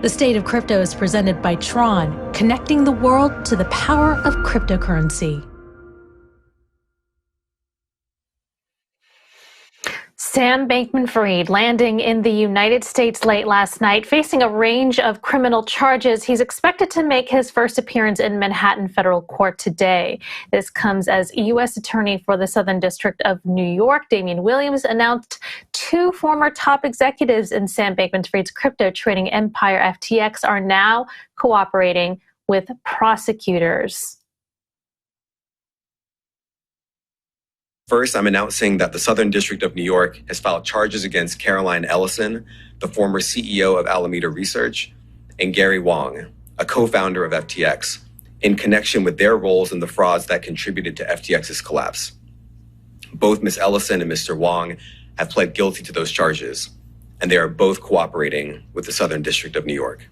The State of Crypto is presented by Tron, connecting the world to the power of cryptocurrency. Sam Bankman-Fried landing in the United States late last night, facing a range of criminal charges. He's expected to make his first appearance in Manhattan federal court today. This comes as U.S. Attorney for the Southern District of New York, Damian Williams, announced two former top executives in Sam Bankman-Fried's crypto trading empire FTX are now cooperating with prosecutors. First, I'm announcing that the Southern District of New York has filed charges against Caroline Ellison, the former CEO of Alameda Research, and Gary Wang, a co-founder of FTX, in connection with their roles in the frauds that contributed to FTX's collapse. Both Ms. Ellison and Mr. Wang have pled guilty to those charges, and they are both cooperating with the Southern District of New York.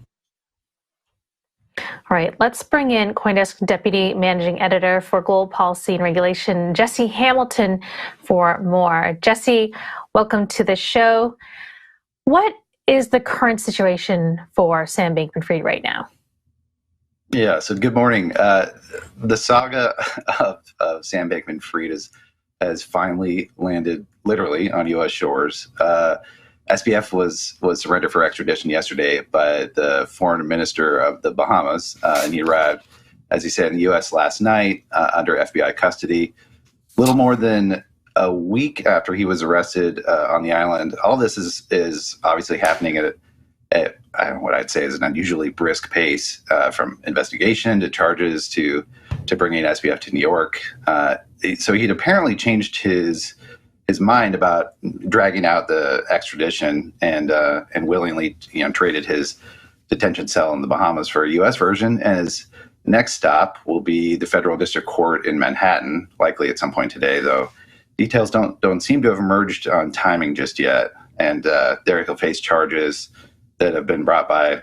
All right, let's bring in CoinDesk Deputy Managing Editor for Global Policy and Regulation, Jesse Hamilton, for more. Jesse, welcome to the show. What is the current situation for Sam Bankman-Fried right now? Yeah, so good morning. The saga of Sam Bankman-Fried has finally landed literally on U.S. shores. SBF was surrendered for extradition yesterday by the foreign minister of the Bahamas, and he arrived, as he said, in the U.S. last night under FBI custody. Little more than a week after he was arrested on the island. All this is obviously happening at what I'd say is an unusually brisk pace, from investigation to charges to bringing SBF to New York. So he'd apparently changed his mind about dragging out the extradition and willingly, traded his detention cell in the Bahamas for a U.S. version. And his next stop will be the federal district court in Manhattan, likely at some point today, though details don't seem to have emerged on timing just yet. And there he'll face charges that have been brought by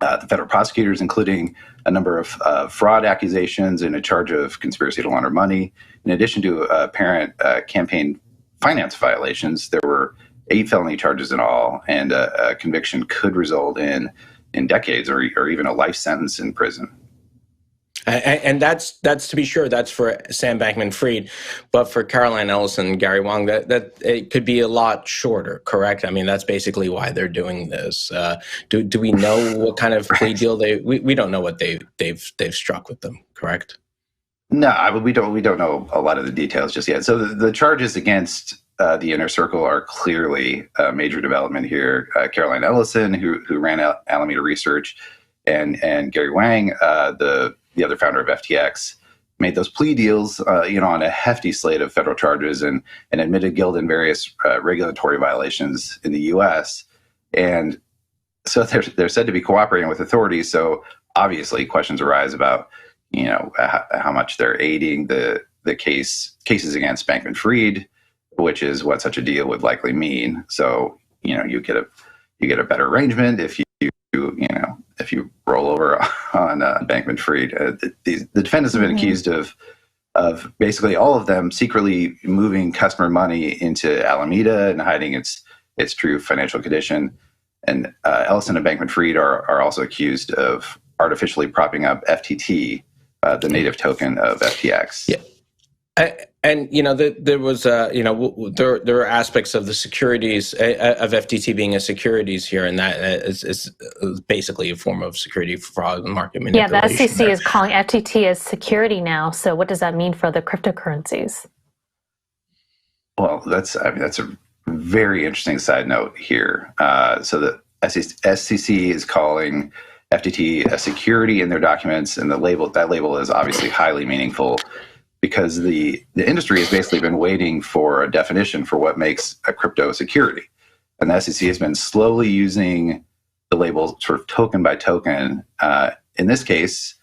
the federal prosecutors, including a number of fraud accusations and a charge of conspiracy to launder money, in addition to apparent campaign finance violations. There were 8 felony charges in all, and a conviction could result in decades or even a life sentence in prison. And that's to be sure, that's for Sam Bankman-Fried, but for Caroline Ellison and Gary Wang, that it could be a lot shorter, correct? I mean, that's basically why they're doing this. Do we know what kind of plea deal we don't know what they've struck with them, correct? No, we don't know a lot of the details just yet. So the charges against the inner circle are clearly a major development here. Caroline Ellison, who ran Alameda Research, and Gary Wang, the other founder of FTX, made those plea deals, on a hefty slate of federal charges and admitted guilt in various regulatory violations in the U.S. And so they're said to be cooperating with authorities. So obviously, questions arise about how much they're aiding the cases against Bankman-Fried, which is what such a deal would likely mean. So you get a better arrangement if you roll over on Bankman-Fried. The defendants have been accused of basically all of them secretly moving customer money into Alameda and hiding its true financial condition. And Ellison and Bankman-Fried are also accused of artificially propping up FTT, the native token of FTX. Yeah. And there was there are aspects of the securities of FTT being a securities here, and that is basically a form of security fraud and market manipulation. Yeah, the SEC is calling FTT as security now. So what does that mean for the cryptocurrencies? Well, that's a very interesting side note here. So the SEC is calling FTT a security in their documents, and that label is obviously highly meaningful, because the industry has basically been waiting for a definition for what makes a crypto security. And the SEC has been slowly using the label sort of token by token. In this case,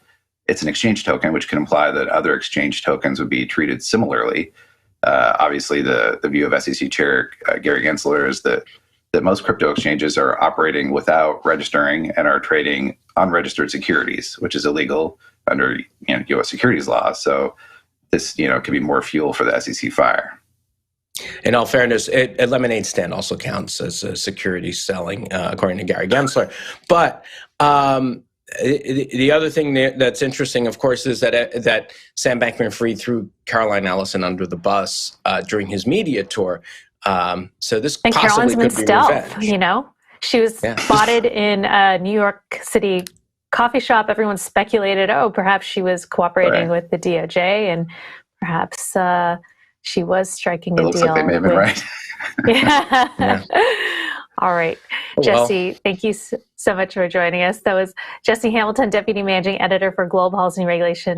it's an exchange token, which can imply that other exchange tokens would be treated similarly. Obviously, the view of SEC Chair Gary Gensler is that most crypto exchanges are operating without registering and are trading unregistered securities, which is illegal under U.S. securities law. So this, could be more fuel for the SEC fire. In all fairness, a lemonade stand also counts as a securities selling, according to Gary Gensler. But the other thing that's interesting, of course, is that Sam Bankman-Fried threw Caroline Ellison under the bus during his media tour. So this and possibly Caroline's been could be stealth, revenge. She was spotted in a New York City coffee shop. Everyone speculated, perhaps she was cooperating with the DOJ, and perhaps she was striking a deal. It looks like they may have been right. Yeah. All right. Jesse, thank you so much for joining us. That was Jesse Hamilton, Deputy Managing Editor for Global Policy and Regulation.